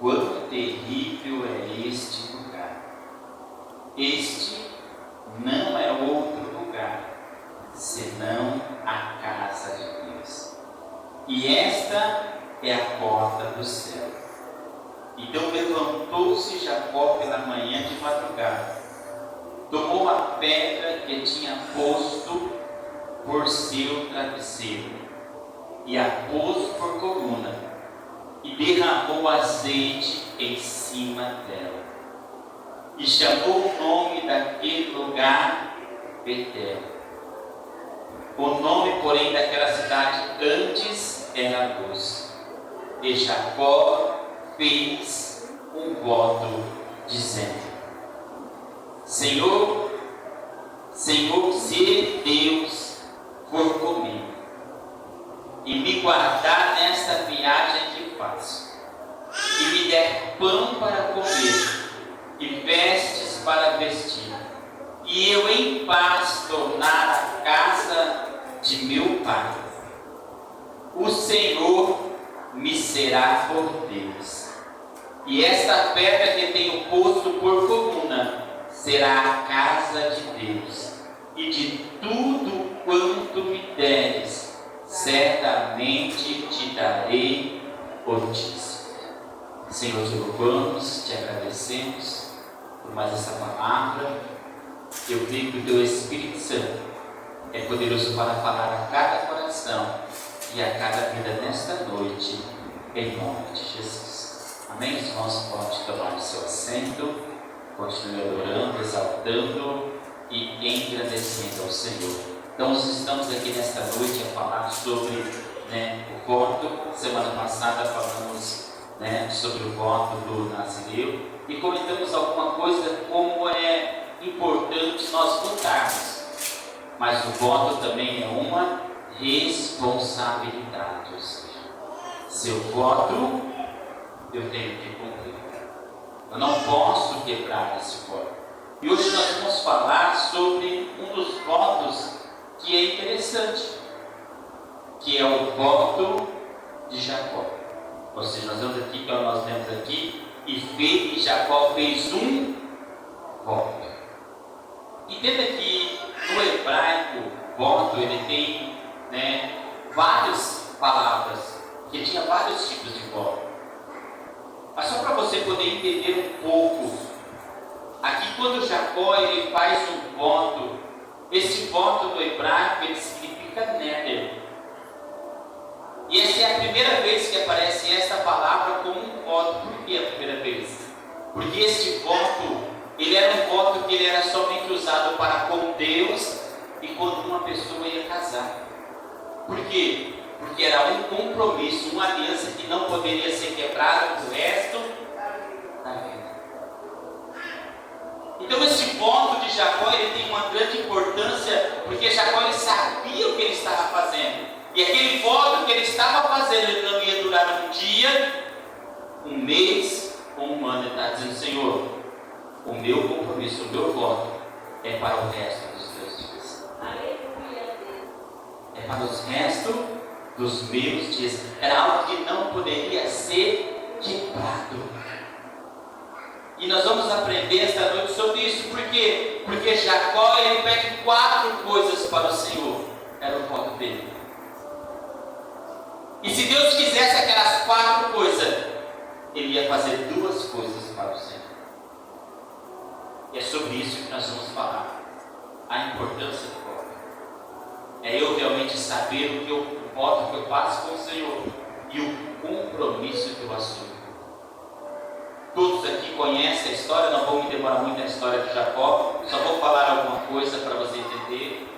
quão terrível é este lugar. Este não é outro lugar, senão a casa de Deus. E esta é a porta do céu. Então levantou-se Jacó pela manhã de madrugada, tomou a pedra que tinha posto por seu travesseiro, e a pôs por coluna, e derramou azeite em cima dela, e chamou o nome daquele lugar Betel. O nome, porém, daquela cidade antes era Luz. E Jacó fez um voto, dizendo: Senhor, se Deus for comigo e me guardar nesta viagem que faço, e me der pão para comer e vestes para vestir, e eu em paz tornar a casa de meu pai, o Senhor me será por Deus, e esta pedra que tenho posto por coluna será a casa de Deus, e de tudo quanto me deres, certamente te darei o dízimo. Senhor, te louvamos, te agradecemos por mais essa palavra. Eu creio que o teu Espírito Santo é poderoso para falar a cada coração e a cada vida nesta noite, em nome de Jesus. Amém? Os irmãos podem tomar o seu assento, continue adorando, exaltando e engrandecendo ao Senhor. Então, nós estamos aqui nesta noite a falar sobre o voto. Semana passada falamos sobre o voto do Nazireu e comentamos alguma coisa como é importante nós votarmos. Mas o voto também é uma responsabilidade, ou seja, se eu voto, eu tenho que cumprir. Eu não posso quebrar esse voto. E hoje nós vamos falar sobre um dos votos que é interessante, que é o voto de Jacó. Ou seja, nós vemos aqui, e Jacó fez um voto. Entenda que no hebraico, voto, ele tem várias palavras, que tinha vários tipos de voto. Mas só para você poder entender um pouco, aqui quando Jacó ele faz um voto, esse voto no hebraico ele significa neder. E essa é a primeira vez que aparece esta palavra como um voto. Por que a primeira vez? Porque este voto, ele era um voto que ele era somente usado para com Deus e quando uma pessoa ia casar. Por quê? Porque era um compromisso, uma aliança que não poderia ser quebrada pro resto da vida. Então esse voto de Jacó ele tem uma grande importância, porque Jacó ele sabia o que ele estava fazendo. E aquele voto que ele estava fazendo, ele não ia durar um dia, um mês ou um ano. Ele está dizendo: Senhor, o meu compromisso, o meu voto é para o resto dos teus dias. É para os restos dos meus dias. Era algo que não poderia ser quebrado. E nós vamos aprender esta noite sobre isso. Por quê? Porque Jacó ele pede 4 coisas para o Senhor. Era o voto dele. E se Deus quisesse aquelas 4 coisas, ele ia fazer 2 coisas para o Senhor. E é sobre isso que nós vamos falar. A importância do voto. É eu realmente saber o voto que eu faço com o Senhor e o compromisso que eu assumo. Todos aqui conhecem a história, não vou me demorar muito na história de Jacó, só vou falar alguma coisa para você entender.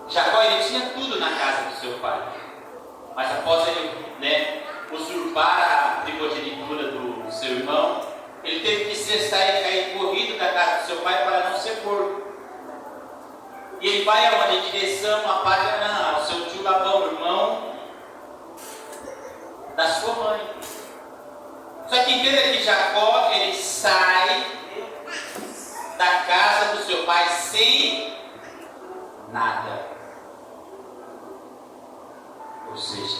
Jacó ele tinha tudo na casa do seu pai, mas após ele usurpar a primogenitura do seu irmão, ele teve que cessar e cair corrido da casa do seu pai para não ser porco. E ele vai aonde? Em direção a Padanã, ao seu tio Labão, irmão da sua mãe. Só que entenda que Jacó ele sai da casa do seu pai sem nada. Ou seja,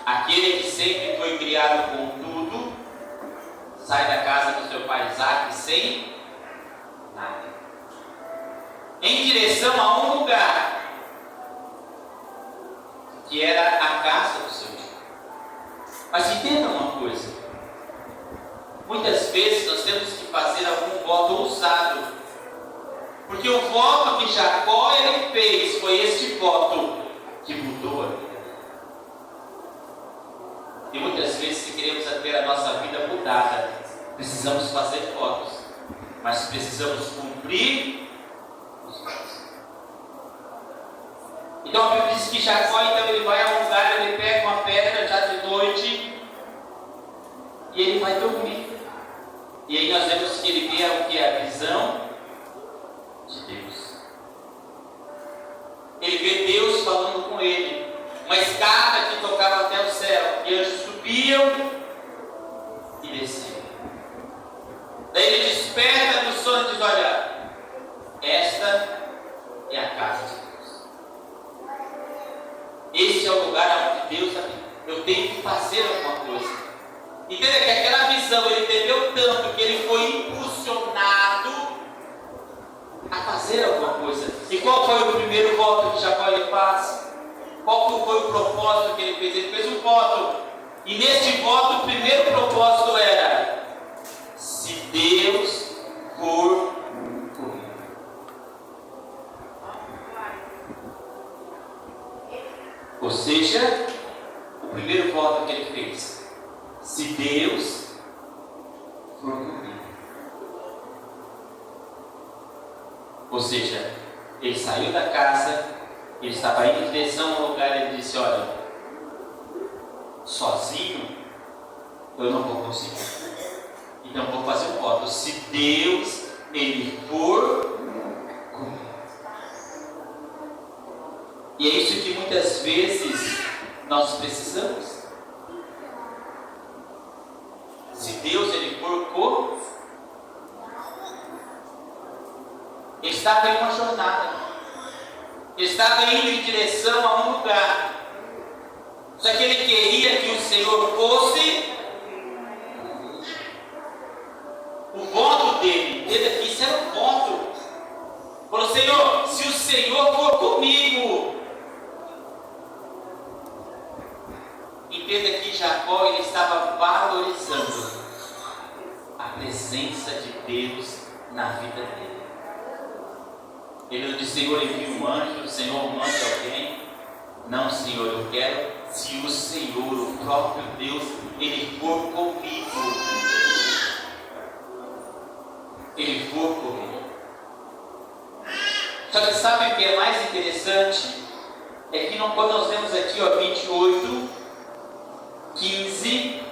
aquele que sempre foi criado com tudo, sai da casa do seu pai Isaac sem nada, em direção a um lugar que era a casa do seu tio. Mas entenda uma coisa: muitas vezes nós temos que fazer algum voto ousado, porque o voto que Jacó ele fez foi este voto que mudou a vida. E muitas vezes, se queremos ter a nossa vida mudada, precisamos fazer votos, mas precisamos cumprir os votos. Então a Bíblia diz que Jacó, então, ele vai a um lugar, ele pega uma pedra já de noite e ele vai dormir. E aí nós vemos que ele vê o que é a visão de Deus. Ele vê Deus falando com ele, uma escada que tocava até o céu, e anjos subiam e desciam. Daí ele desperta do sono e diz: olha, esta é a casa de Deus. Este é o lugar onde Deus habita. Eu tenho que fazer alguma coisa. Entenda que aquela visão, ele entendeu tanto que ele foi impulsionado a fazer alguma coisa. E qual foi o primeiro voto que Jacó ele faz? Qual foi o propósito que ele fez? Ele fez um voto. E neste voto, o primeiro propósito era: se Deus for comigo. Ou seja, o primeiro voto que ele fez: se Deus for comigo. Ou seja, ele saiu da casa, ele estava indo em direção a um lugar, ele disse: olha, sozinho eu não vou conseguir. Então vou fazer um voto: se Deus ele for comigo. E é isso que muitas vezes nós precisamos. Se Deus ele for comigo. Ele estava em uma jornada. Ele estava indo em direção a um lugar. Só que ele queria que o Senhor fosse. O voto dele, entenda que isso era um voto. Falou: Senhor, se o Senhor for comigo. Entenda que Jacó ele estava valorizando a presença de Deus na vida dele. Ele não disse: Senhor, envia um anjo, Senhor, mande alguém. Não, Senhor, eu quero se o Senhor, o próprio Deus, ele for comigo. Ele for comigo. Só que sabe o que é mais interessante? É que quando nós vemos aqui, 28, 15,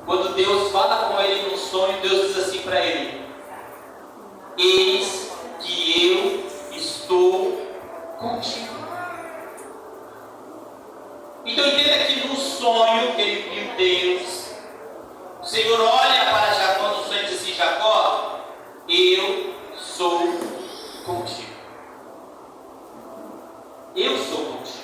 quando Deus fala com ele num sonho, Deus diz assim para ele: eis que eu estou contigo. Então entenda que no sonho que ele viu Deus, o Senhor olha para Jacó no sonho e diz assim: Jacó, eu sou contigo. Eu sou contigo.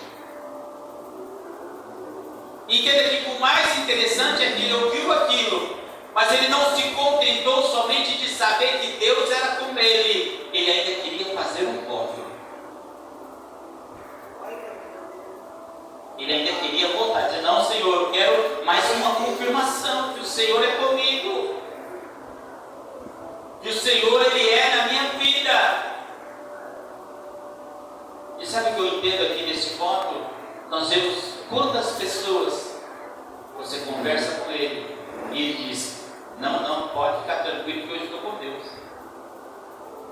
E entenda que o mais interessante é que ele ouviu aquilo, mas ele não se contentou somente de saber que Deus era com ele. Ele ainda queria fazer um voto. Ele ainda queria voltar, dizer: não, Senhor, eu quero mais uma confirmação que o Senhor é comigo, que o Senhor ele é na minha vida. E sabe o que eu entendo aqui nesse ponto? Nós vemos quantas pessoas você conversa com ele e ele diz: não, pode ficar tranquilo que eu estou com Deus.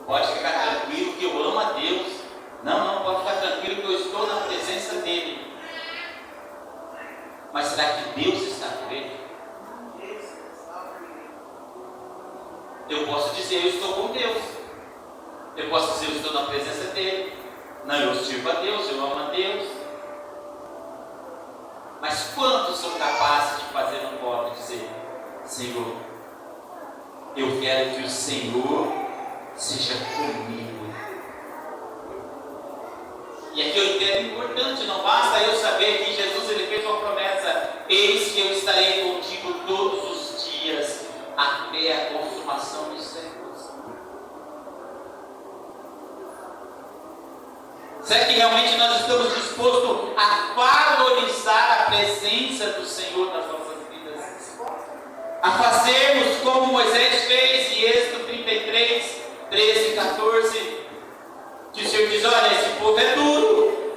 Pode ficar tranquilo que eu amo a Deus. Não, pode ficar tranquilo que eu estou na presença dele. Mas será que Deus está com ele? Eu posso dizer: eu estou com Deus. Eu posso dizer: eu estou na presença dele. Não, eu sirvo a Deus, eu amo a Deus. Mas quantos são capazes de fazer um voto e dizer: Senhor, eu quero que o Senhor seja comigo. E aqui eu entendo importante, não basta eu saber que Jesus ele fez uma promessa: eis que eu estarei contigo afirmação disso é possível? Será que realmente nós estamos dispostos a valorizar a presença do Senhor nas nossas vidas? A fazermos como Moisés fez em Êxodo 33, 13 e 14, que o Senhor diz: olha, esse povo é duro,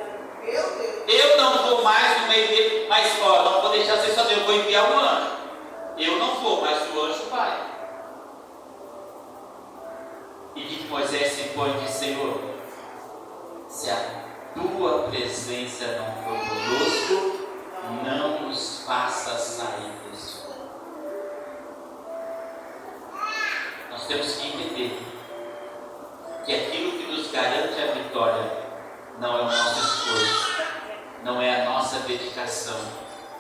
eu não vou mais no meio dele, mas não vou deixar vocês só, eu vou enviar um anjo. Eu não vou, mas o anjo vai. E que Moisés se põe e diz: Senhor, se a tua presença não for conosco, não nos faça sair desse lugar. Nós temos que entender que aquilo que nos garante a vitória não é o nosso esforço, não é a nossa dedicação,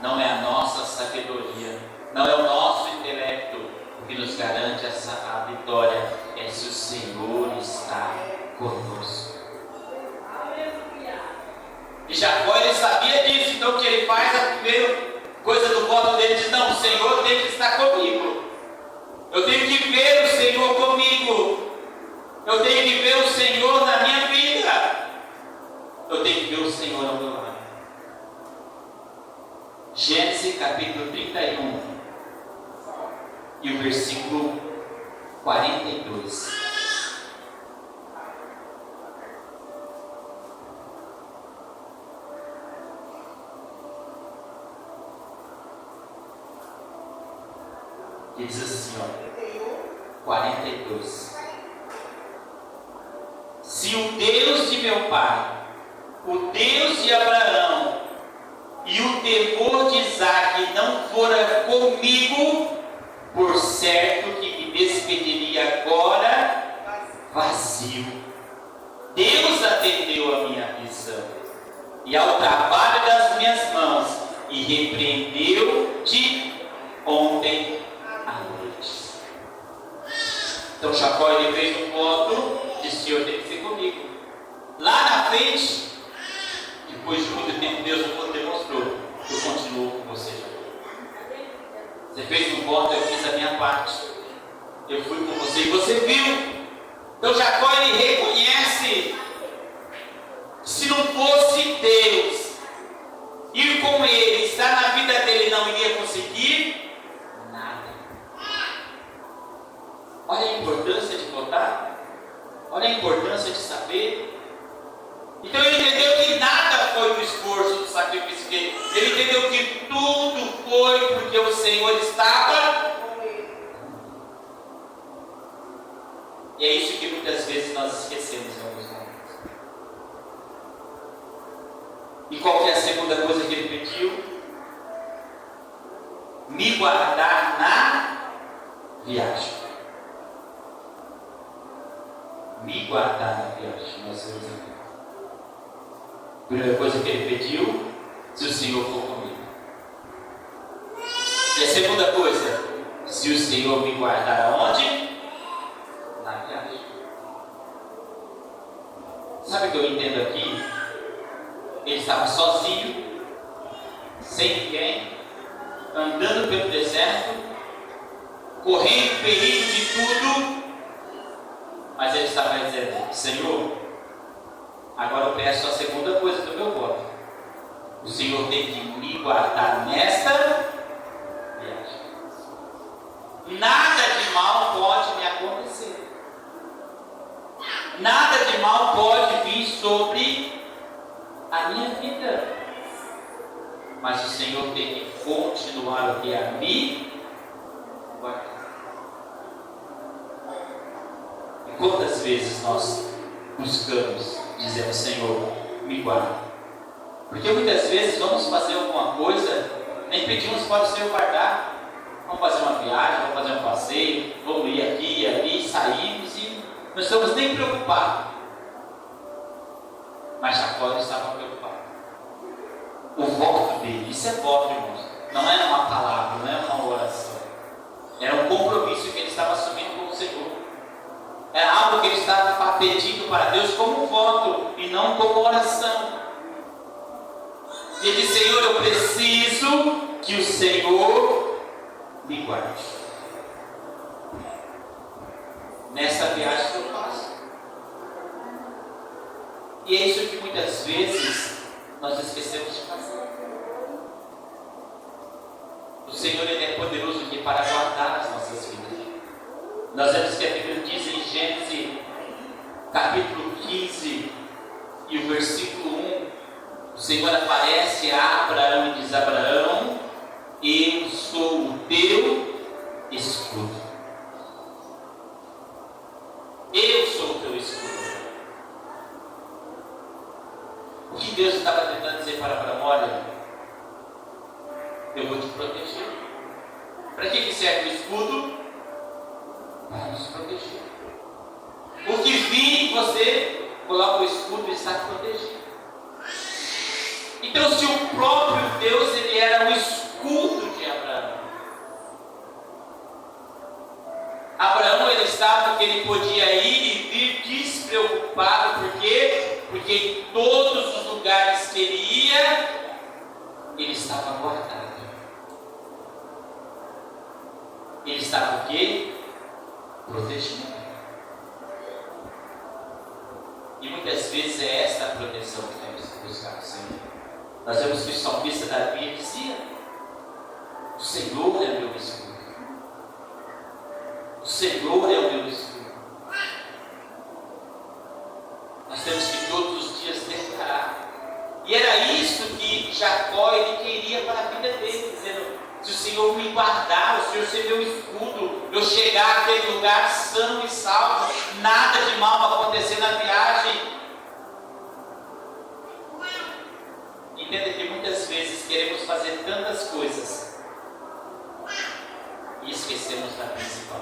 não é a nossa sabedoria, não é o nosso intelecto. O que nos garante a vitória é se o Senhor está conosco. E Jacó, ele sabia disso, então o que ele faz, a primeira coisa do voto dele diz: não, o Senhor tem que estar comigo. Eu tenho que ver o Senhor comigo. Eu tenho que ver o Senhor na minha vida. Eu tenho que ver o Senhor ao meu lado. Gênesis capítulo 31 e o versículo 42. Que diz assim, 42. Se o Deus de meu pai, o Deus de Abraão e o temor de Isaque não fora comigo, por certo que me despediria agora vazio. Deus atendeu a minha visão e ao trabalho das minhas mãos, e repreendeu-te ontem à noite. Então Jacó, ele fez um voto, disse: Senhor, tem que ser comigo. Lá na frente, depois de muito tempo, Deus demonstrou: eu continuo com você, Jacó. Você fez um voto, eu fiz a minha parte. Eu fui com você e você viu. Então Jacó, ele reconhece que se não fosse Deus ir com ele, estar na vida dele, não iria conseguir nada. Olha a importância de votar. Olha a importância de saber. Então ele entendeu que nada foi do esforço, do sacrifício dele. Ele entendeu que tudo foi porque o Senhor estava com ele. E é isso que muitas vezes nós esquecemos em alguns momentos. E qual que é a segunda coisa que ele pediu? Me guardar na viagem. Me guardar na viagem. Nós temos aqui. Primeira coisa que ele pediu: se o Senhor for comigo. E a segunda coisa: se o Senhor me guardar aonde? Na viagem. Sabe o que eu entendo aqui? Ele estava sozinho, sem ninguém, andando pelo deserto, correndo perigo de tudo, mas ele estava dizendo: Senhor, agora eu peço a segunda coisa do meu voto. O Senhor tem que me guardar nesta viagem. Nada de mal pode me acontecer. Nada de mal pode vir sobre a minha vida. Mas o Senhor tem que continuar a me guardar. E quantas vezes nós buscamos, dizemos: Senhor, me guarda. Porque muitas vezes vamos fazer alguma coisa, nem pedimos para o Senhor guardar. Vamos fazer uma viagem, vamos fazer um passeio, vamos ir aqui e ali, saímos e não estamos nem preocupados. Mas Jacó estava preocupado. O voto dele, isso é voto, irmãos, não é uma palavra, não é uma oração. Era um compromisso que ele estava assumindo com o Senhor. Era algo que ele estava pedindo para Deus como voto e não como oração. Ele disse: Senhor, eu preciso que o Senhor me guarde. nessa viagem que eu faço. E é isso que muitas vezes nós esquecemos de fazer. O Senhor, Ele é poderoso aqui para guardar as nossas vidas. Nós vemos que a Bíblia diz em Gênesis capítulo 15 e o versículo 1, o Senhor aparece a Abraão e diz: Abraão, eu sou o teu escudo. Eu sou o teu escudo. O que Deus estava tentando dizer para Abraão? Olha, eu vou te proteger. Para que serve o escudo? Para nos proteger. O que vir em você, coloca o escudo e está protegido. Então, se o próprio Deus, Ele era o escudo de Abraão. Abraão, ele estava porque ele podia ir e vir despreocupado. Por quê? Porque em todos os lugares que ele ia, ele estava guardado. Ele estava o quê? Protegido. E muitas vezes é esta a proteção que temos que buscar no Senhor. Nós vemos que o salmista Davi dizia: o Senhor é o meu escudo. O Senhor é o meu escudo. Nós temos que todos os dias declarar. E era isso que Jacó ele queria para a vida dele, dizendo: se o Senhor me guardar, o Senhor ser meu escudo, eu chegar àquele lugar são e salvo, nada de mal vai acontecer na viagem. Entenda que muitas vezes queremos fazer tantas coisas e esquecemos da principal,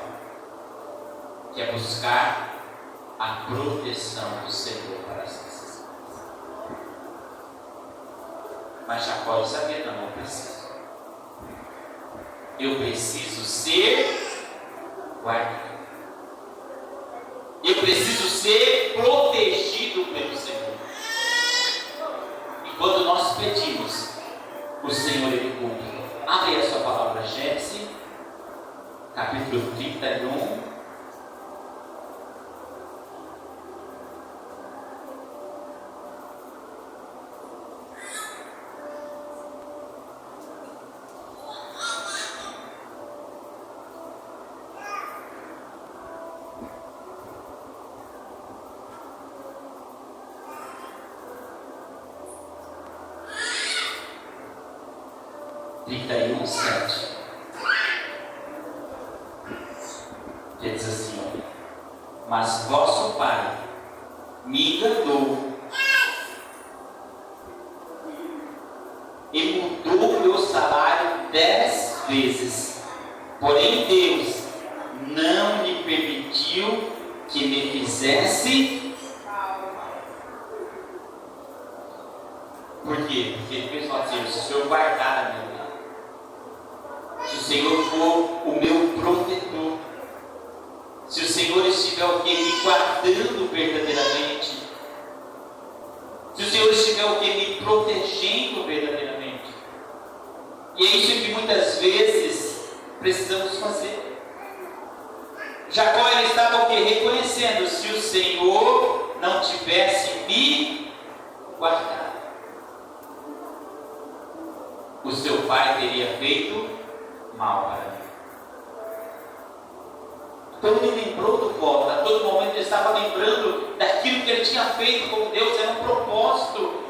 que é buscar a proteção do Senhor para as nossas vidas. Mas Jacó sabia: não preciso. Eu preciso ser guardado. Eu preciso ser protegido pelo Senhor. E quando nós pedimos, o Senhor Ele cumpre. Abre a sua palavra, Gênesis, capítulo 31. Que diz assim: mas vosso pai me enganou e mudou meu salário 10 vezes. Porém Deus não lhe permitiu que me fizesse. Por quê? Porque ele fez assim: se o Senhor guardar a minha vida, se o Senhor for o meu protetor, se o Senhor estiver o que? Me guardando verdadeiramente, se o Senhor estiver o que? Me protegendo verdadeiramente. E é isso que muitas vezes precisamos fazer. Jacó ele estava o que? Reconhecendo: se o Senhor não tivesse me guardado, o seu pai teria feito mal para mim. Então ele lembrou do voto, a todo momento ele estava lembrando daquilo que ele tinha feito com Deus, era um propósito.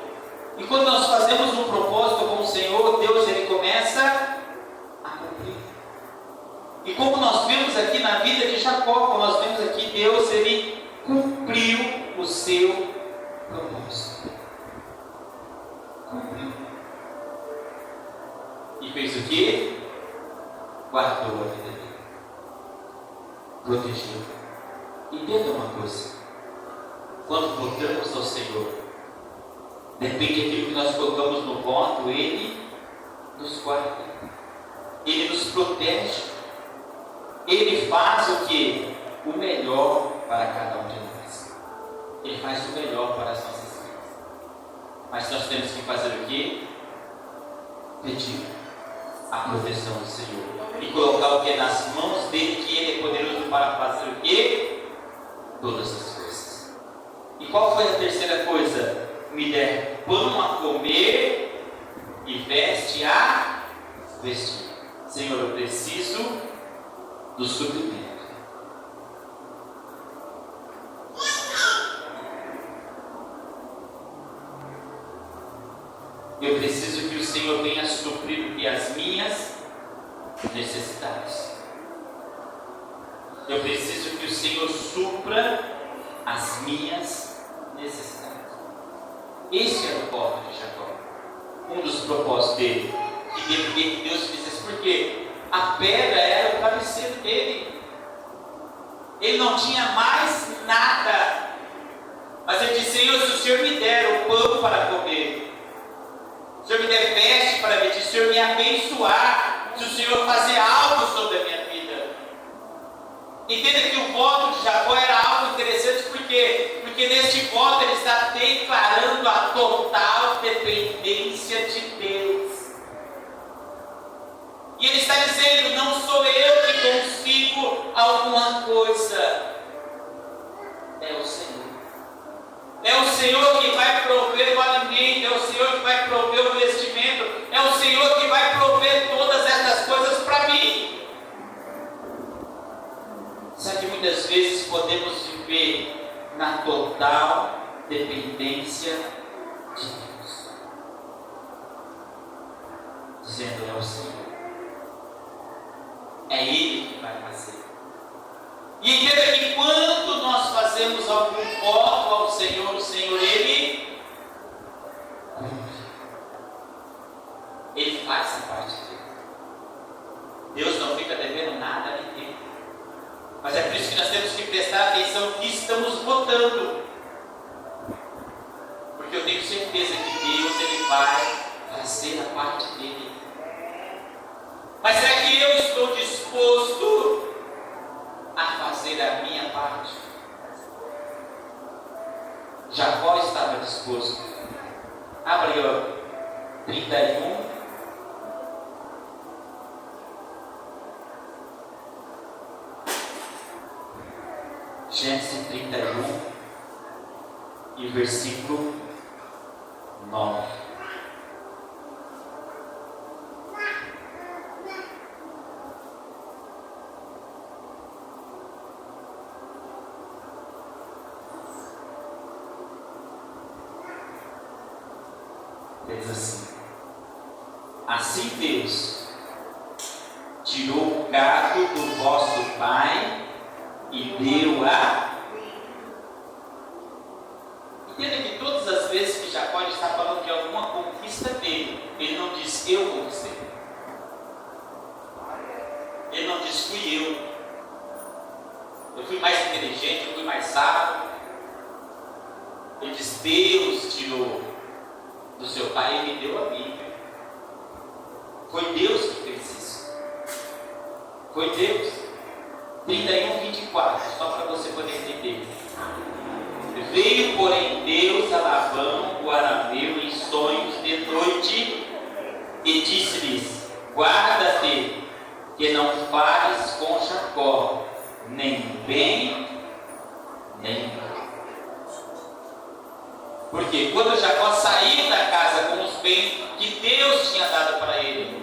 E quando nós fazemos um propósito com o Senhor, Deus ele começa a cumprir. E como nós vemos aqui na vida de Jacó, como nós vemos aqui, Deus ele cumpriu o seu propósito. Cumpriu. E fez o quê? Guardou a vida dele. Protegeu. Entenda uma coisa: quando voltamos ao Senhor, depende daquilo que nós colocamos no voto, Ele nos guarda, Ele nos protege, Ele faz o que? O melhor para cada um de nós. Ele faz o melhor para as nossas vidas. Mas nós temos que fazer o que? Pedir a proteção do Senhor e colocar o que? Nas mãos dele, que ele é poderoso para fazer o que? todas as coisas. E qual foi a terceira coisa? Me der pão a comer e veste a vestir. Senhor, eu preciso do suprimento. Eu preciso que o Senhor venha suprir as minhas necessidades. Eu preciso que o Senhor supra as minhas necessidades. Esse era o voto de Jacó. Um dos propósitos dele. Que Deus fizesse. Porque a pedra era o cabeceiro dele. Ele não tinha mais nada. Mas ele disse: Senhor, se o Senhor me der o pão para comer, se o Senhor me der veste para vestir, se o Senhor me abençoar, se o Senhor fazer algo sobre a minha vida. Entenda que o voto de Jacó era algo interessante, porque neste voto ele está declarando a total dependência de Deus. E ele está dizendo: não sou eu que consigo alguma coisa, é o Senhor. É o Senhor que vai prover o alimento, é o Senhor que vai prover o vestimento, é o Senhor que vai prover todas essas coisas para mim. Sabe que muitas vezes podemos viver na total dependência de Deus, dizendo: é o Senhor, é Ele que vai fazer. E entenda que quando nós fazemos algum voto ao Senhor, o Senhor, Ele cumpre. Ele faz a parte dele. Deus não fica devendo nada a ninguém. Mas é por isso que nós temos que prestar atenção no que estamos votando. Porque eu tenho certeza que Deus, Ele vai fazer a parte dele. Mas será que eu estou disposto a fazer a minha parte? Jacó estava disposto. Abra aí, 31. Gênesis 31 e versículo 9. Diz assim: assim Deus tirou o gado do vosso pai e deu a... Entenda que todas as vezes que Jacó está falando de alguma conquista dele, ele não diz: eu conquistei. Ele não diz: fui eu fui mais inteligente, eu fui mais sábio. Ele diz: Deus tirou do seu pai e me deu a mim. Foi Deus que fez isso. Foi Deus. 31, 24, só para você poder entender. Veio, porém, Deus a Labão, o arameu, em sonhos de noite, e disse-lhes: guarda-te, que não fales com Jacó, nem bem, nem mal. Porque quando Jacó saiu da casa com os bens que Deus tinha dado para ele,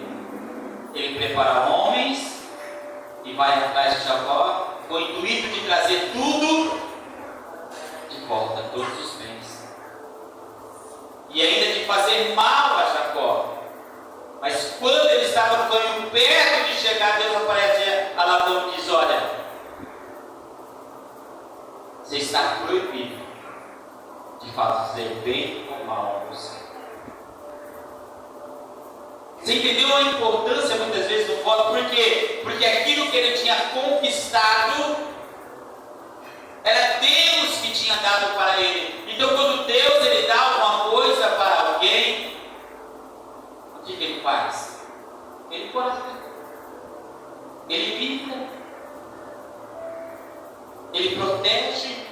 ele prepara homens e vai atrás de Jacó com o intuito de trazer tudo de volta, todos os bens, e ainda de fazer mal a Jacó. Mas quando ele estava no caminho, perto de chegar, Deus aparece a Labão e diz: olha, você está proibido de fazer bem ou mal a você. Você entendeu a importância muitas vezes do voto? Por quê? Porque aquilo que ele tinha conquistado era Deus que tinha dado para ele. Então quando Deus ele dá alguma coisa para alguém, o que ele faz? Ele guarda, ele pinta, ele protege,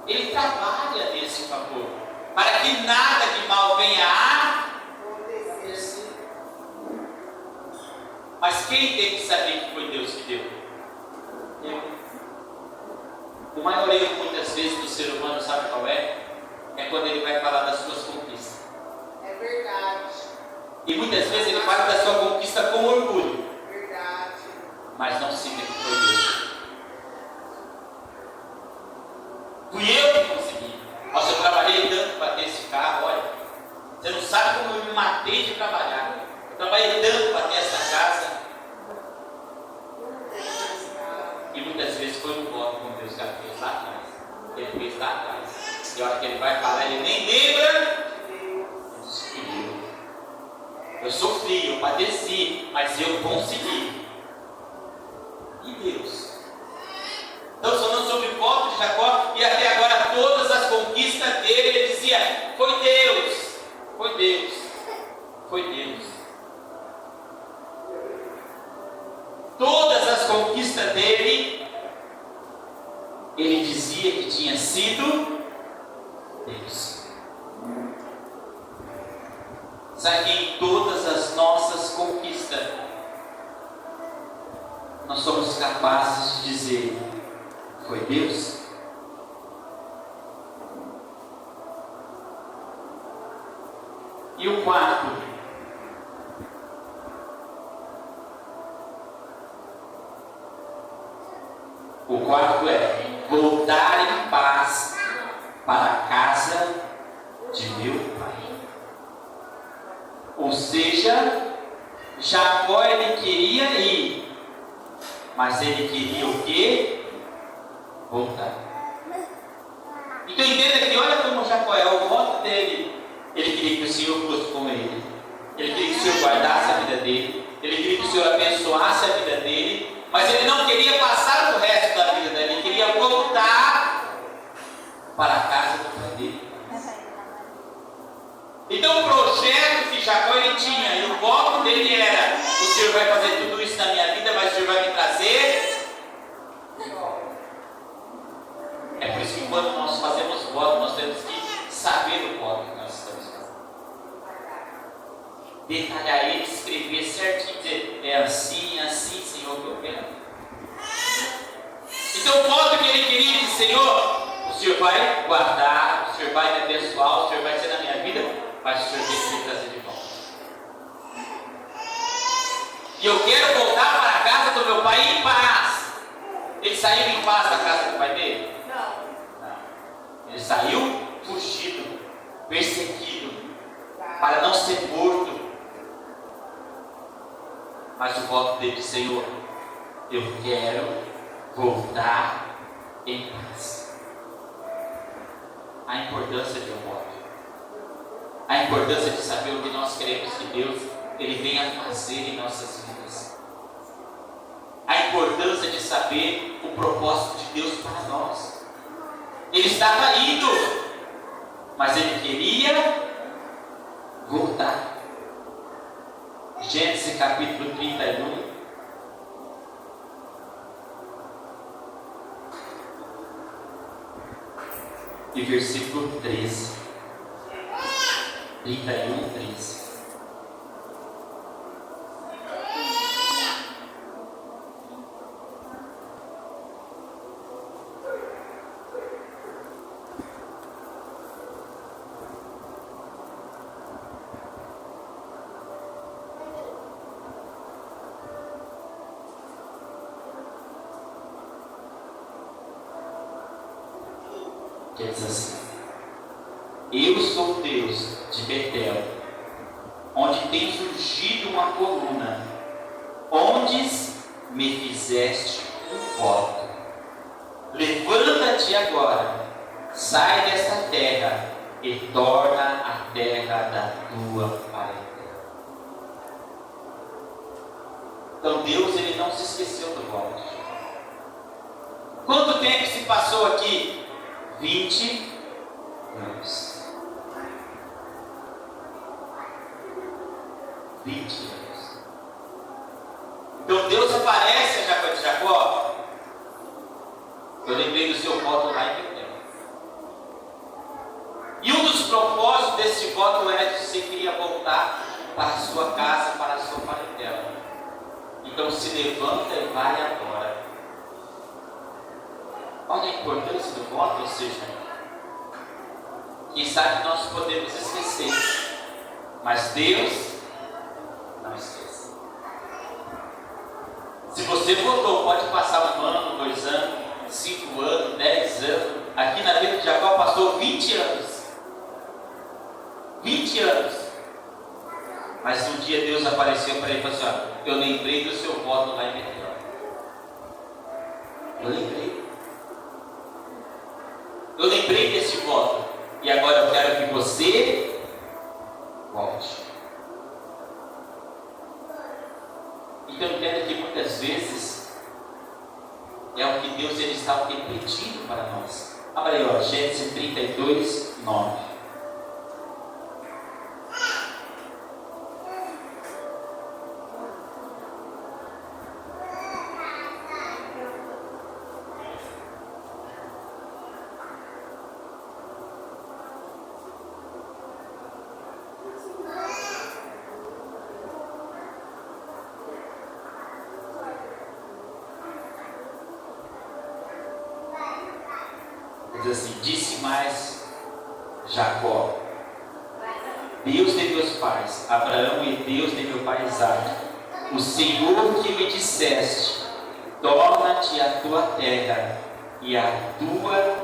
ele trabalha nesse favor, para que nada de mal venha a acontecer. Mas quem tem que saber que foi Deus que deu? Eu. E muitas vezes ele fala da sua conquista com orgulho. Mas não se vê que foi Deus. Fui eu que consegui. Nossa, eu trabalhei tanto para ter esse carro, olha. Você não sabe como eu me matei de trabalhar. Eu trabalhei tanto para ter essa casa. E muitas vezes foi um voto com Deus que ele fez lá atrás. Ele fez lá atrás. E a hora que ele vai falar, ele nem lembra. Eu sofri, eu padeci, mas eu consegui. E Deus? Então, falando sobre o voto de Jacó, e até agora todas as conquistas dele, ele dizia: foi Deus, foi Deus, foi Deus. Todas as conquistas dele, ele dizia que tinha sido Deus. Sabe que em todas as nossas conquistas, nós somos capazes de dizer: foi Deus? E o quarto, é voltar em paz para a casa de meu pai. Ou seja, Jacó ele queria ir, mas ele queria o quê? Voltar. Então entenda que olha como Jacó é o voto dele. Ele queria que o Senhor fosse com ele. Ele queria que o Senhor guardasse a vida dele. Ele queria que o Senhor abençoasse a vida dele. Mas ele não queria passar o resto da vida dele. Ele queria voltar para a casa do pai dele. Então o projeto que Jacó ele tinha, e o voto dele era: o Senhor vai fazer tudo isso na minha vida, mas o Senhor vai me trazer. É por isso que quando nós fazemos voto, nós temos que saber o voto que nós estamos fazendo. Detalhar ele, escrever certinho, dizer: é assim, assim, Senhor, que eu quero. Então o voto que ele queria de: Senhor, o Senhor vai guardar, o Senhor vai me abençoar, o Senhor vai ser na minha vida, mas o Senhor tem que me trazer de volta. E eu quero voltar para a casa do meu pai em paz. Ele saiu em paz da casa do pai dele? Não. Ele saiu fugido, perseguido, para não ser morto. Mas o voto dele: Senhor, eu quero voltar em paz. A importância de um voto. A importância de saber o que nós queremos que Deus ele venha fazer em nossas vidas. A importância de saber o propósito de Deus para nós. Ele estava indo, mas ele queria voltar. Gênesis capítulo 31. E versículo 13. 31, 13. Que diz assim: eu sou Deus de Betel, onde tem surgido uma coluna, onde me fizeste um voto. Levanta-te agora, sai desta terra e torna a terra da tua parentela. Então Deus ele não se esqueceu do voto. Quanto tempo se passou aqui? 20 anos. 20 anos. Então Deus aparece a Jacó. Eu lembrei do seu voto lá em Betel. E um dos propósitos desse voto era que você queria voltar para a sua casa, para a sua parentela. Então se levanta e vai agora. Olha a importância do voto, ou seja, quem sabe nós podemos esquecer, mas Deus nós três. Se você votou, pode passar 1 ano, 2 anos, 5 anos, 10 anos. Aqui na vida de Jacó passou 20 anos. 20 anos. Mas um dia Deus apareceu para ele e falou assim: ó, eu lembrei do seu voto lá em Betel. Eu lembrei. Eu lembrei desse voto. E agora eu quero que você volte. Então entenda que muitas vezes é o que Deus ele está pedindo para nós. Abra aí, ó, Gênesis 32, 9. Diz assim: disse mais Jacó, Deus de meus pais Abraão e Deus de meu pai Isaque, o Senhor que me disseste, torna-te a tua terra e a tua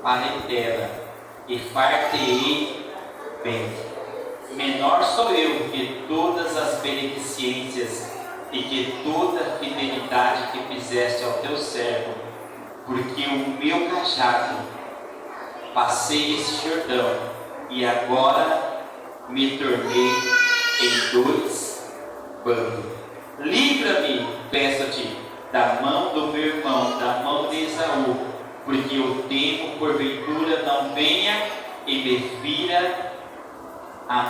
parentela, e far-te-ei bem. Menor sou eu que todas as beneficências e que toda a fidelidade que fizeste ao teu servo, porque o meu cajado passei esse Jordão, e agora me tornei em 2 bandos. Livra-me, peço-te, da mão do meu irmão, da mão de Esaú, porque eu temo, porventura, não venha e me vira a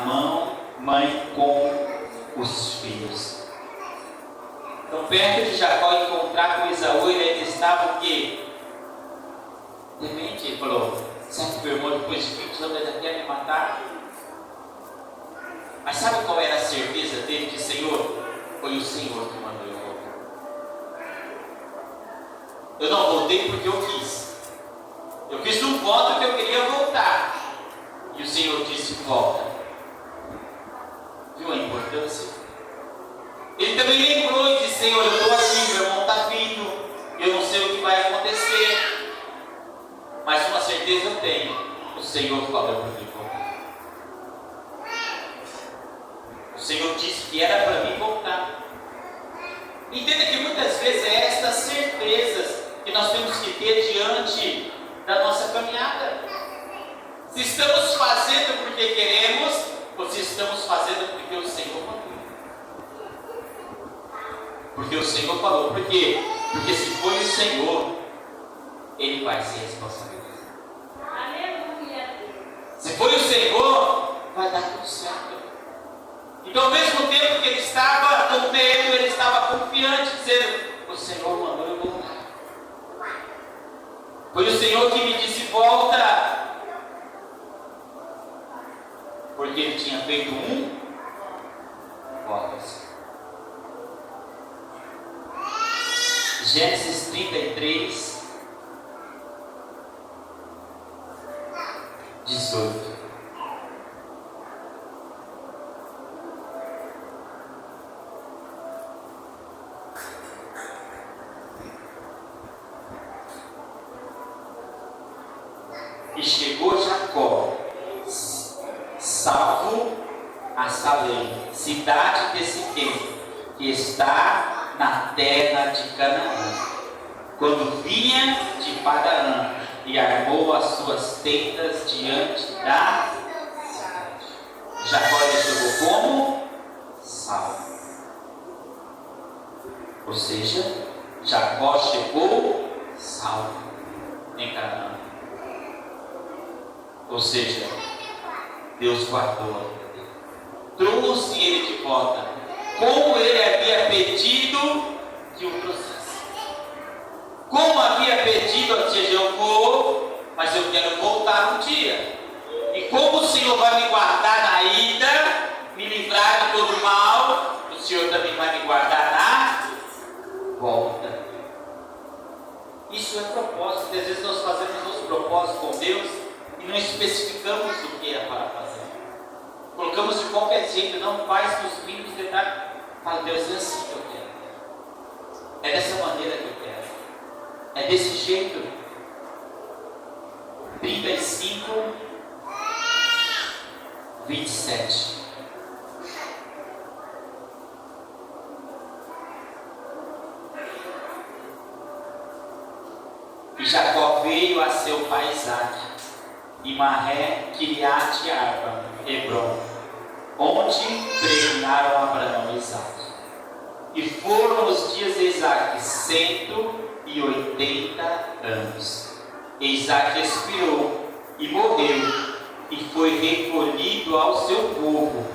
mãe com os filhos. Então, perto de Jacó encontrar com Esaú, ele ainda estava o quê? Demente, ele falou: será que meu irmão depois de 20 anos ainda quer me matar? Mas sabe qual era a certeza dele de Senhor? Foi o Senhor que mandou eu voltar. Eu não voltei porque eu quis. Eu fiz um voto que eu queria voltar. E o Senhor disse: volta. Viu a importância? Ele também lembrou e disse: Senhor, eu estou aqui, meu irmão está vindo, eu não sei o que vai acontecer. Mas uma certeza eu tenho: o Senhor falou para mim voltar. O Senhor disse que era para mim voltar. Entenda que muitas vezes é estas certezas que nós temos que ter diante da nossa caminhada. Se estamos fazendo porque queremos, ou se estamos fazendo porque o Senhor mandou. Porque o Senhor falou. Por quê? Porque se foi o Senhor, Ele vai se responsabilizar. Se foi o Senhor, vai dar tudo certo. Então, ao mesmo tempo que ele estava com medo, ele estava confiante, dizendo: o Senhor mandou eu voltar. Foi o Senhor que me disse: volta. Porque ele tinha feito um voto. Gênesis 33, 18. E chegou Jacó, salvo a Salém, cidade de Siquém, que está na terra de Canaã, quando vinha de Padaã, e armou as suas tendas diante da cidade. Jacó ele chegou como salvo. Ou seja, Jacó chegou salvo em Canaã. Ou seja, Deus guardou a vida dele, trouxe ele de volta, como ele havia pedido que o trouxesse. Como havia pedido, ou seja, eu vou, mas eu quero voltar um dia. E como o Senhor vai me guardar na ida, me livrar de todo mal, o Senhor também vai me guardar na volta. Isso é propósito. Às vezes nós fazemos nosso propósito com Deus e não especificamos o que é para fazer. Colocamos de qualquer jeito, não faz nos mínimos detalhes. Fala, Deus, é assim que eu quero. É dessa maneira que eu quero. É desse jeito. 35, 27. E Jacó veio a seu pai Isaque, e Marré, Quiriate Arba, Hebron, onde peregrinaram Abraão e Isaque. E foram os dias de Isaque 180 anos. E Isaque expirou e morreu, e foi recolhido ao seu povo,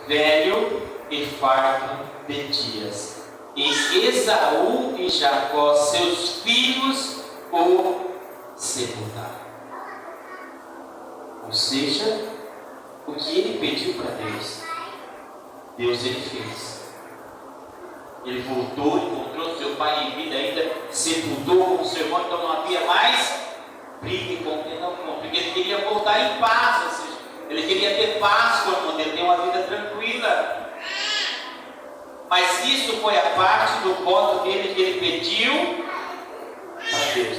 velho e farto de dias. E Esaú e Jacó, seus filhos, o sepultaram. Ou seja, o que ele pediu para Deus, Deus ele fez. Ele voltou, encontrou seu pai em vida ainda, sepultou com seu irmão, então não havia mais briga e contenda alguma, porque ele queria voltar em paz, ou seja, ele queria ter paz com o irmão dele, ter uma vida tranquila. Mas isso foi a parte do voto dele que ele pediu para Deus,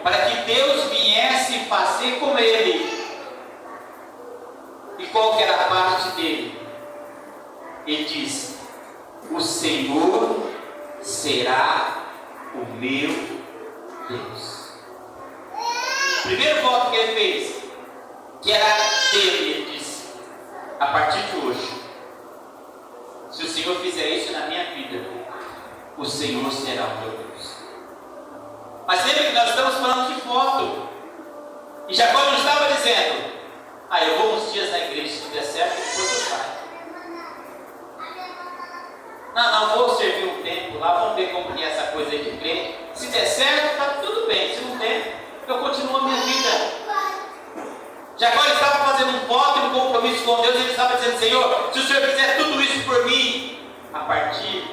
para que Deus viesse fazer com ele. E qual que era a parte dele? Ele disse: o Senhor será o meu Deus. O primeiro voto que ele fez, que era dele, ele disse: a partir de hoje, se o Senhor fizer isso na minha vida, o Senhor será o meu Deus. Mas lembra que nós estamos falando de voto. E Jacó não estava dizendo: eu vou uns dias na igreja, se der certo, depois eu saio. Não vou servir um tempo lá, vamos ver como que é essa coisa aí de crente. Se der certo, está tudo bem. Se não der, eu continuo a minha vida. Jacó estava fazendo um voto e um compromisso com Deus. Ele estava dizendo: Senhor, se o Senhor fizer tudo isso por mim, a partir,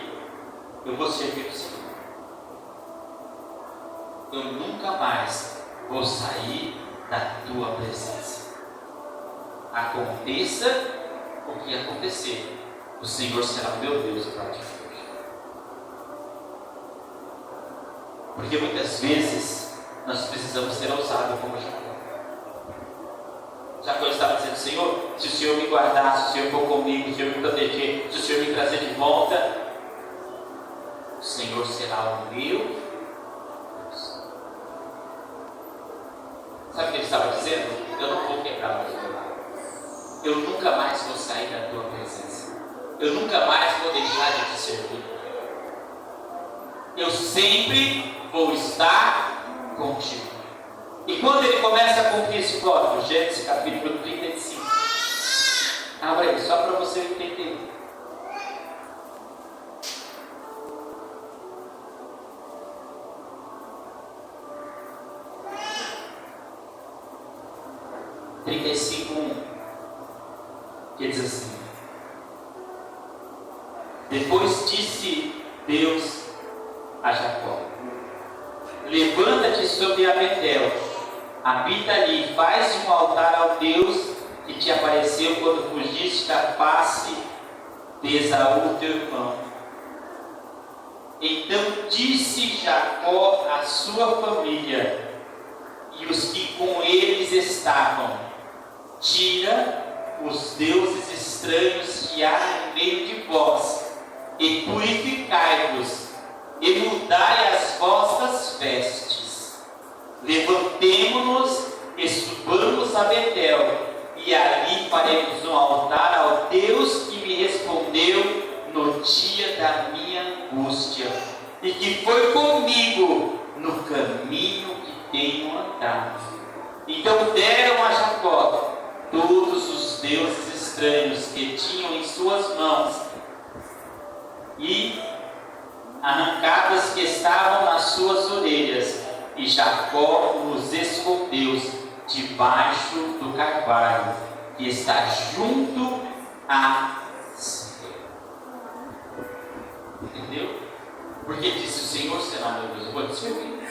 eu vou servir o Senhor. Eu nunca mais vou sair da tua presença. Aconteça o que acontecer, o Senhor será o meu Deus a partir de hoje. Porque muitas vezes nós precisamos ser ousados como Jacó. Jacó estava dizendo: Senhor, se o Senhor me guardar, se o Senhor for comigo, se o Senhor me proteger, se o Senhor me trazer de volta, o Senhor será o meu Deus. Sabe o que ele estava dizendo? Eu não vou quebrar o teu lado. Eu nunca mais vou sair da tua presença. Eu nunca mais vou deixar de te servir. Eu sempre vou estar contigo. E quando ele começa a cumprir esse voto, Gênesis capítulo 35. Abra aí, só para você entender. Que diz assim: depois disse Deus a Jacó: levanta-te sobre a Betel, habita ali, faz um altar ao Deus que te apareceu quando fugiste da face de Esaú teu irmão. Então disse Jacó à sua família e os que com eles estavam: tira os deuses estranhos que há no meio de vós, e purificai-vos, e mudai as vossas vestes. Levantemo-nos e subamos a Betel, e ali faremos um altar ao Deus que me respondeu no dia da minha angústia, e que foi comigo no caminho que tenho andado. Então deram a Jacó todos os deuses estranhos que tinham em suas mãos, e arrancadas que estavam nas suas orelhas, e Jacó os escondeu debaixo do carvalho que está junto a Siquém. Entendeu? Porque disse: o Senhor será meu Deus, eu vou te servir.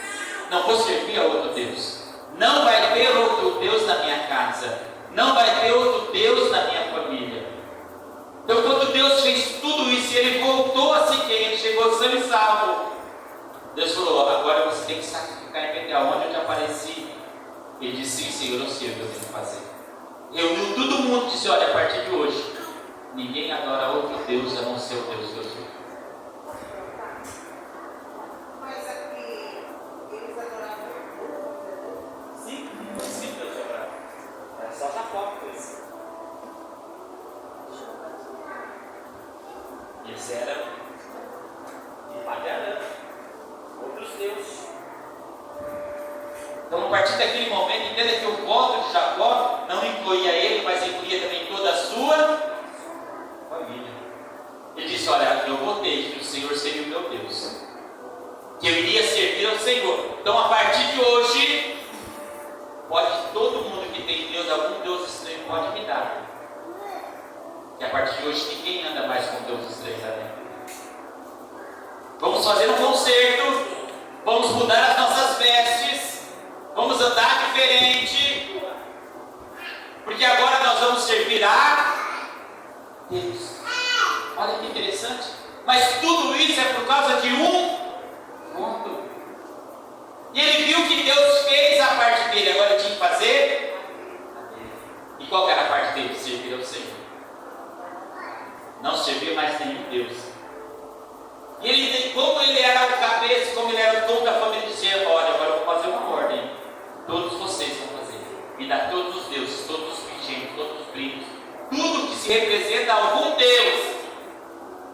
Não vou servir a outro Deus. Não vai ter outro Deus na minha casa. Não vai ter outro Deus na minha família. Então, quando Deus fez tudo isso, Ele voltou porque aonde eu te apareci, ele disse: sim, Senhor, eu sei o que eu tenho que fazer. Reuniu todo mundo e disse: olha, a partir de hoje, ninguém adora outro Deus a não ser o Deus que eu sou. Mas aqui, eles adoravam. Sim, Deus adorava. Era só Jacó que fez. Eles eram de Pagarã, outros deuses. Então, a partir daquele momento, entenda que o voto de Jacó não incluía ele, mas incluía também toda a sua família. Ele disse: olha, eu votei que o Senhor seria o meu Deus, que eu iria servir ao Senhor. Então, a partir de hoje, pode todo mundo que tem Deus, algum Deus estranho, pode me dar. Que a partir de hoje ninguém anda mais com Deus estranho, né? Vamos fazer um concerto, vamos mudar as nossas vestes, vamos andar diferente, porque agora nós vamos servir a Deus. Olha que interessante. Mas tudo isso é por causa de um ponto. E ele viu que Deus fez a parte dele, agora tinha que fazer a dele. E qual era a parte dele? Servir ao Senhor. Não servia mais nenhum Deus. E ele, como ele era o cabeça, como ele era o dono da família, dizia: olha, agora eu vou fazer uma ordem. Todos vocês vão fazer. Me dá todos os deuses, todos os pingentes, todos os primos, tudo que se representa a algum Deus.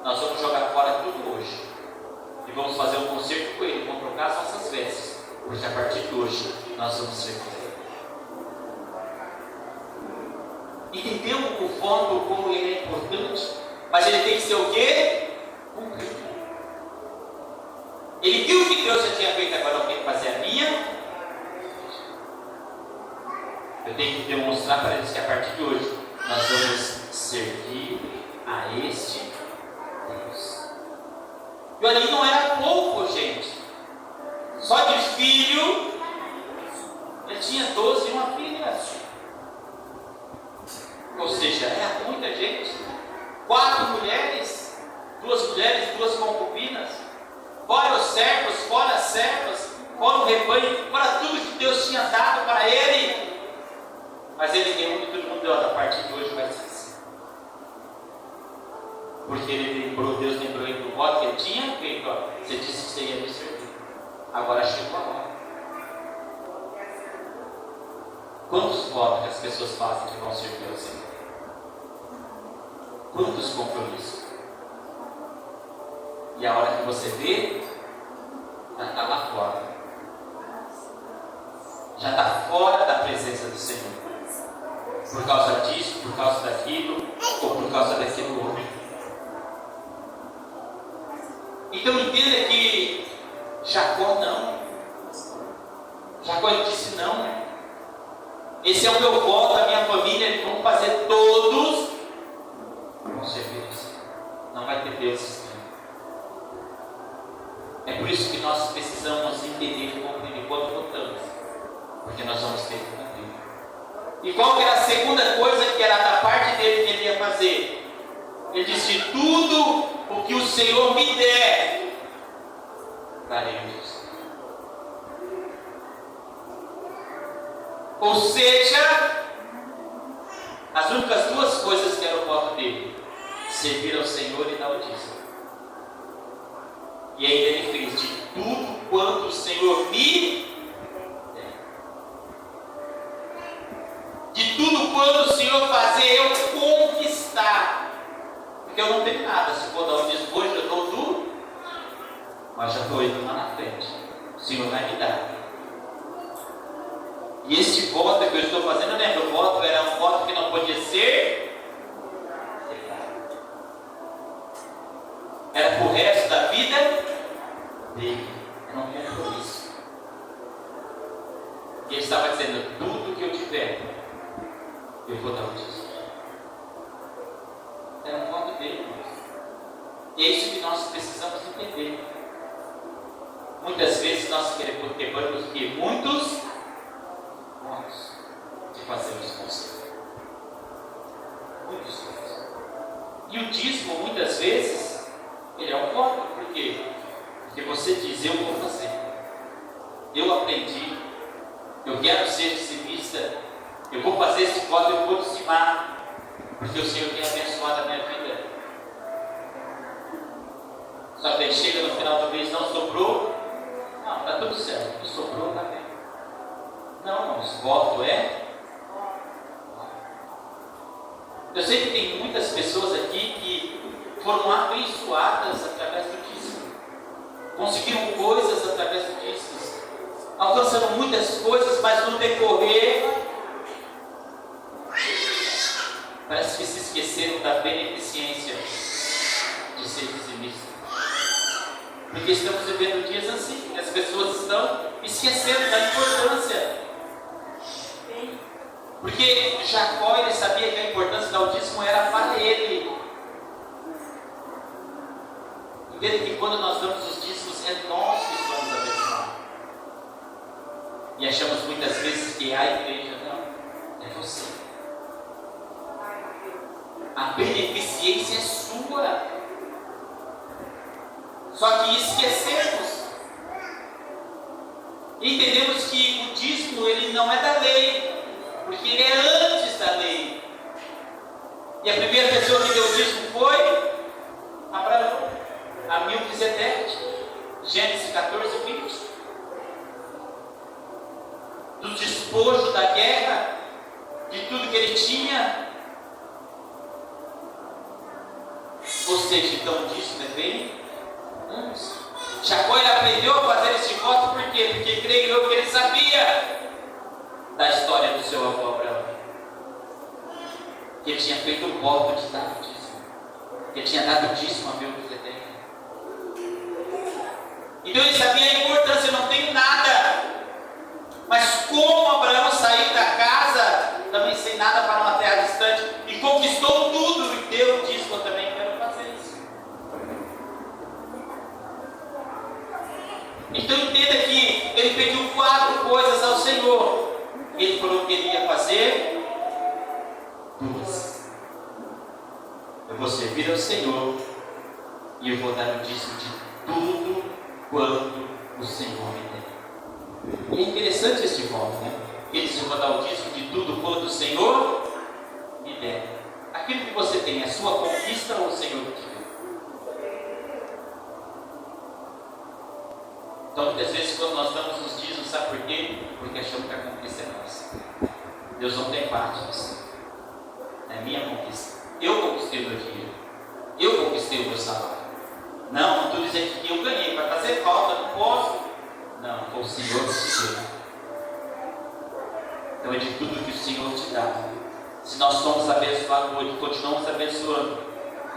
Nós vamos jogar fora tudo hoje. E vamos fazer um concerto com ele, vamos trocar as nossas vestes. Porque a partir de hoje nós vamos servir a ele. Entendeu o voto, como ele é importante? Mas ele tem que ser o quê? Cumprido. Ele viu que Deus já tinha feito, agora eu tenho que fazer a minha. Eu tenho que demonstrar para eles que a partir de hoje nós vamos servir a este Deus. E olha, aí não era pouco, gente. Só de filho, ele tinha 12 e uma filha. Ou seja, era muita gente. 4 mulheres, 2 concubinas, fora os servos, fora as servas, fora o rebanho, fora tudo que Deus tinha dado para ele. Mas ele deu, e todo mundo deu: a partir de hoje vai ser assim. Porque ele lembrou, Deus lembrou ele do voto que ele tinha feito. Você disse que você ia me servir. Agora chegou a hora. Quantos votos que as pessoas fazem que vão servir ao Senhor? Quantos compromissos? E a hora que você vê, já está lá fora. Já está fora da presença do Senhor. Por causa disso, por causa daquilo, ou por causa daquele outro. Então entenda que Jacó não. Jacó disse: não. Esse é o meu voto, a minha família, vamos fazer todos. Vão servir ao Senhor. Não vai ter Deus estranho. É por isso que nós precisamos entender e compreender quando votamos. Porque nós vamos ter que cumprir. E qual que era a segunda coisa que era da parte dele que ele ia fazer? Ele disse: tudo o que o Senhor me der, darei ao Senhor. Ou seja, as únicas 2 coisas que eram o voto dele: servir ao Senhor e dar o dízimo. E ainda ele fez: de tudo quanto o Senhor me der. De tudo quanto o Senhor fazer eu conquistar. Porque eu não tenho nada. Se for dar o dízimo hoje, eu dou tudo. Mas já estou indo lá na frente. O Senhor vai me dar. E este voto que eu estou fazendo, lembra? O voto era um voto que não podia ser. Era pro resto da vida dele. Era um compromisso. E ele estava dizendo: tudo que eu tiver, eu vou dar o dízimo. Era um voto dele. E é isso que nós precisamos entender. Muitas vezes nós queremos que muitos votos de fazermos conselho. Muitos votos. E o dízimo, muitas vezes, ele é um voto. Por quê? Porque você diz: eu vou fazer. eu aprendi, eu quero ser dizimista, eu vou fazer esse voto, eu vou dizimar, porque o Senhor tem abençoado a minha vida. Só que aí chega no final do mês, não sobrou, não, está tudo certo, não sobrou, está bem. Não, irmãos, voto é. Eu sei que tem muitas pessoas aqui que foram abençoadas através do dízimo, conseguiram coisas através do dízimo, alcançaram muitas coisas, mas no decorrer parece que se esqueceram da beneficência de ser dizimista. Porque estamos vivendo dias assim, as pessoas estão esquecendo da importância. Porque Jacó, ele sabia que a importância do dízimo era para ele. Entenda que quando nós damos os dízimos, é nós que somos abençoados. E achamos muitas vezes que a igreja não, é você. A beneficência é sua. Só que esquecemos. Entendemos que o dízimo, ele não é da lei, porque ele é antes da lei. E a primeira pessoa que deu o dízimo foi Abraão, a Melquisedeque, Gênesis 14, 20. Do despojo da guerra, de tudo que ele tinha. Ou seja, então o dízimo é bem antes. Jacó, ele aprendeu a fazer esse voto por quê? Porque creio eu que ele sabia da história do seu avô Abraão, que ele tinha feito o voto de dar o dízimo, que ele tinha dado o dízimo a Melquisedeque. Então ele sabia a importância. Eu não tenho nada, mas como Abraão saiu da casa, também sem nada, para uma terra distante, e conquistou tudo e deu o dízimo, eu também quero fazer isso. Então entenda que ele pediu 4 coisas ao Senhor. Ele falou que ele ia fazer 2. Eu vou servir ao Senhor e eu vou dar o dízimo de tudo quanto o Senhor me der. E é interessante este voto, né? Ele disse: eu vou dar o dízimo de tudo quanto o Senhor me der. Aquilo que você tem, é a sua conquista ou o Senhor te deu? Então, muitas vezes, quando nós damos os dízimos, sabe por quê? Porque achamos que a conquista é nossa. Deus não tem parte disso. É minha conquista. Eu conquistei o meu dinheiro. Eu conquistei o meu salário. Não estou dizendo que eu ganhei. Vai fazer falta, não posso. Não, foi o Senhor que te deu. Então é de tudo que o Senhor te dá. Se nós somos abençoados hoje, continuamos abençoando,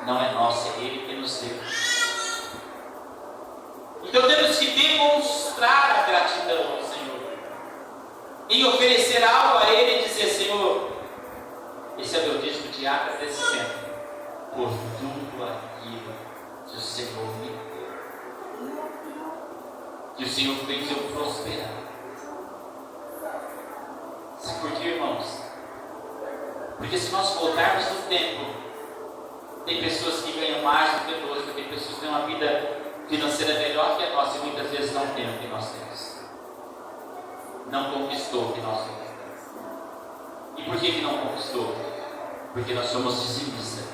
não é nosso, é Ele que nos deu. Então temos que demonstrar a gratidão ao Senhor, em oferecer algo a Ele e dizer: Senhor, esse é meu dízimo de água desse tempo, por tudo aquilo que o Senhor me deu, que o Senhor fez eu prosperar. Sabe por quê, irmãos? Porque se nós voltarmos no tempo, tem pessoas que ganham mais do que nós, tem pessoas que têm uma vida financeira melhor que a nossa e muitas vezes não tem o que nós temos. Não conquistou o que nós temos. E por que não conquistou? Porque nós somos dizimistas,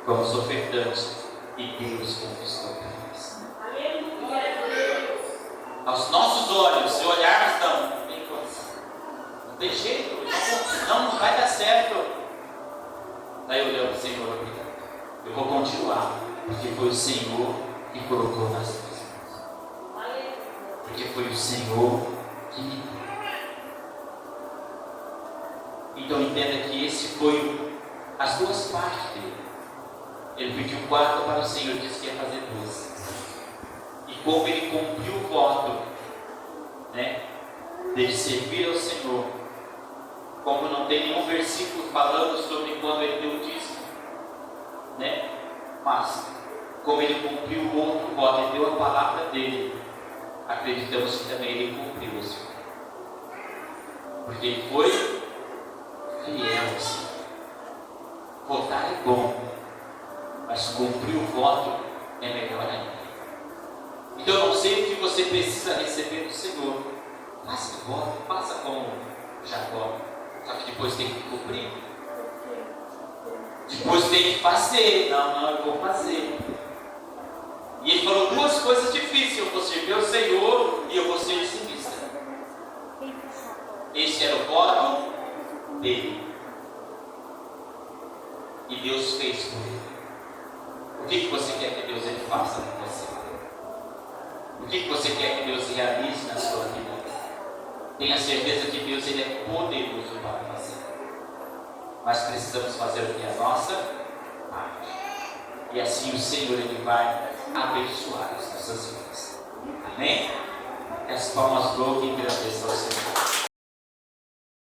fomos ofertantes e Deus conquistou para nós. Aos nossos olhos, se olharmos, não tem jeito, não vai dar certo. Daí olhamos: Senhor, obrigado, eu vou continuar, porque foi o Senhor que colocou nas minhas mãos, porque foi o Senhor que me deu. Então entenda que esse foi as 2 partes dele. Ele pediu 4 para o Senhor, disse que ia fazer 2. E como ele cumpriu o voto, né, de servir ao Senhor, como não tem nenhum versículo falando sobre quando ele deu o dízimo, né, mas como ele cumpriu o outro voto e deu a palavra dele, acreditamos que também ele cumpriu o seu voto, porque ele foi fiel ao Senhor. Votar é bom, mas cumprir o voto é melhor ainda. Então Então eu não sei o que você precisa receber do Senhor. Faça agora, faça como Jacó. Só que depois tem que cumprir. Depois tem que fazer. Não, eu vou fazer. E ele falou duas coisas difíceis: eu vou servir ao Senhor e eu vou ser dizimista. Esse era o voto dele. E Deus fez por ele. O que você quer que Deus ele faça com você? O que você quer que Deus realize na sua vida? Tenha certeza que Deus ele é poderoso para fazer. Mas precisamos fazer o que é a nossa parte. E assim o Senhor ele vai abençoar as nossas vidas. Amém? Que as palmas do que engrandeçam ao Senhor.